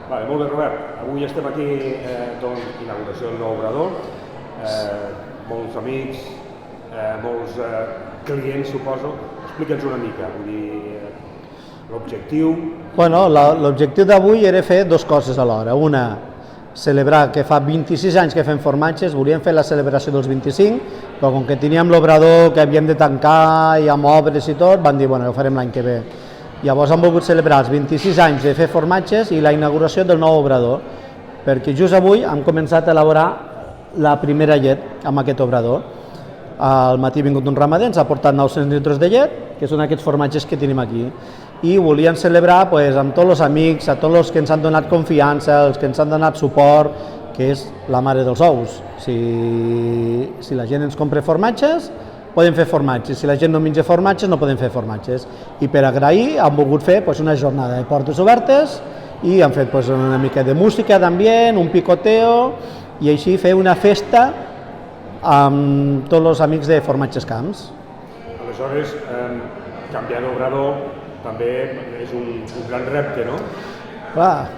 Molt bé, Robert. Avui estem aquí, inauguració del nou obrador. Molts amics, molts clients, suposo. Explica'ns una mica, vull dir, l'objectiu. Bueno, l'objectiu d'avui era fer dues coses alhora. Una, celebrar que fa 26 anys que fem formatges, volíem fer la celebració dels 25, però com que teníem l'obrador que havíem de tancar i amb obres i tot, van dir, bueno, ho farem l'any que ve. Llavors hem volgut celebrar els 26 anys de fer formatges i la inauguració del nou obrador, perquè just avui hem començat a elaborar la primera llet amb aquest obrador. Al matí ha vingut un ramader, ens ha portat 900 litres de llet, que són aquests formatges que tenim aquí. I volíem celebrar amb tots els amics, a tots els que ens han donat confiança, els que ens han donat suport, que és la mare dels ous. Si la gent ens compra formatges, podem fer formatges. Si la gent no menja formatges, no podem fer formatges. I per agrair hem volgut fer una jornada de portes obertes i hem fet una mica de música d'ambient, un picoteo, i així fer una festa amb tots els amics de Formatges Camps. Aleshores, canviar d'obrador també és un gran repte, no?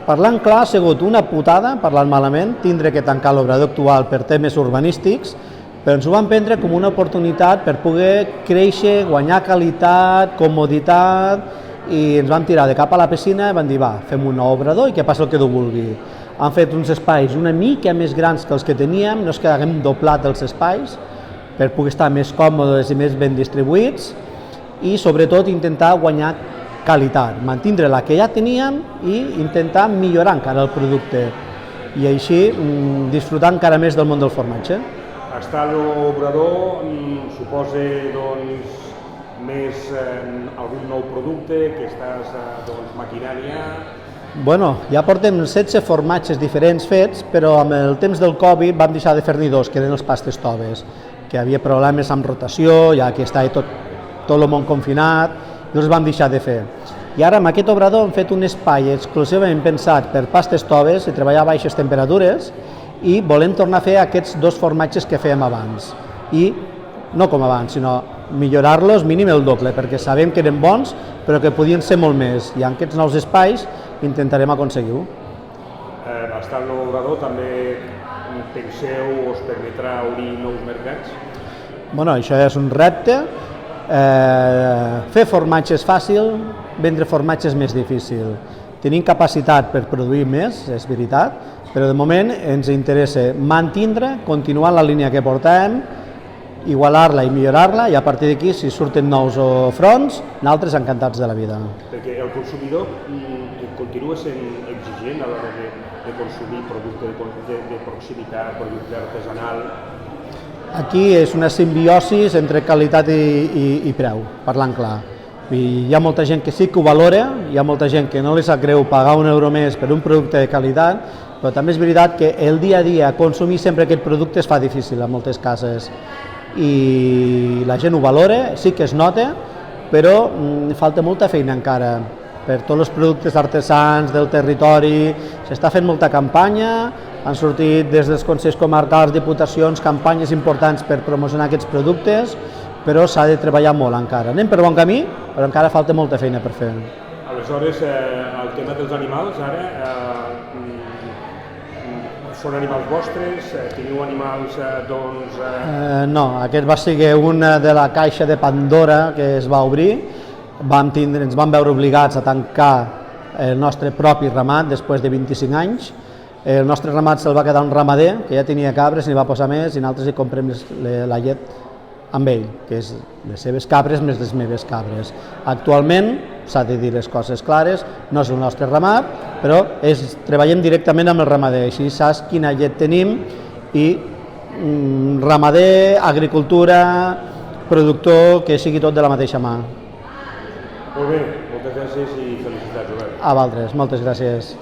Parlant clar, ha sigut una putada, parlant malament, tindre que tancar l'obrador actual per temes urbanístics, però ens ho vam prendre com una oportunitat per poder créixer, guanyar qualitat, comoditat, i ens vam tirar de cap a la piscina i vam dir, va, fem un nou obrador i que passi el que Déu vulgui. Han fet uns espais una mica més grans que els que teníem, no és que haguem doblat els espais, per poder estar més còmodes i més ben distribuïts, i sobretot intentar guanyar qualitat, mantindre la que ja teníem i intentar millorar encara el producte, i així disfrutar encara més del món del formatge. Està l'obrador, suposa més algun nou producte que estàs maquinant ja? Bueno, ja portem 16 formatges diferents fets, però amb el temps del Covid vam deixar de fer-ne dos, que eren els pastes toves, que hi havia problemes amb rotació, ja que estava tot el món confinat, i els vam deixar de fer. I ara amb aquest obrador hem fet un espai exclusivament pensat per pastes toves i treballar a baixes temperatures, i volem tornar a fer aquests dos formatges que fèiem abans. I no com abans, sinó millorar-los mínim el doble, perquè sabem que eren bons, però que podien ser molt més. I en aquests nous espais intentarem aconseguir-ho. Estar en l'obrador també penseu o us permetrà obrir nous mercats? Bueno, això és un repte. Fer formatge és fàcil, vendre formatge és més difícil. Tenim capacitat per produir més, és veritat, però de moment ens interessa mantindre, continuar la línia que portem, igualar-la i millorar-la, i a partir d'aquí, si surten nous fronts, nosaltres encantats de la vida. Perquè el consumidor continua sent exigent a l'hora de consumir producte de proximitat, producte artesanal. Aquí és una simbiosi entre qualitat i preu, parlant clar. Hi ha molta gent que sí que ho valora, hi ha molta gent que no li sap greu pagar €1 més per un producte de qualitat, però també és veritat que el dia a dia consumir sempre aquest producte es fa difícil en moltes cases. I la gent ho valora, sí que es nota, però falta molta feina encara. Per tots els productes artesans del territori s'està fent molta campanya, han sortit des dels consells comarcals, diputacions, campanyes importants per promocionar aquests productes, però s'ha de treballar molt encara. Anem per bon camí, però encara falta molta feina per fer. Aleshores, el tema dels animals, ara, són animals vostres? Teniu animals, No, aquest va ser una de la caixa de Pandora que es va obrir. Ens vam veure obligats a tancar el nostre propi ramat després de 25 anys. El nostre ramat se'l va quedar un ramader que ja tenia cabres, n'hi va posar més, i nosaltres hi comprem la llet amb ell, que és les seves cabres més les meves cabres. Actualment, s'ha de dir les coses clares, no és el nostre ramat, però treballem directament amb el ramader, així saps quina llet tenim, i ramader, agricultura, productor, que sigui tot de la mateixa mà. Molt bé, moltes gràcies i felicitats, Robert. A vosaltres, moltes gràcies.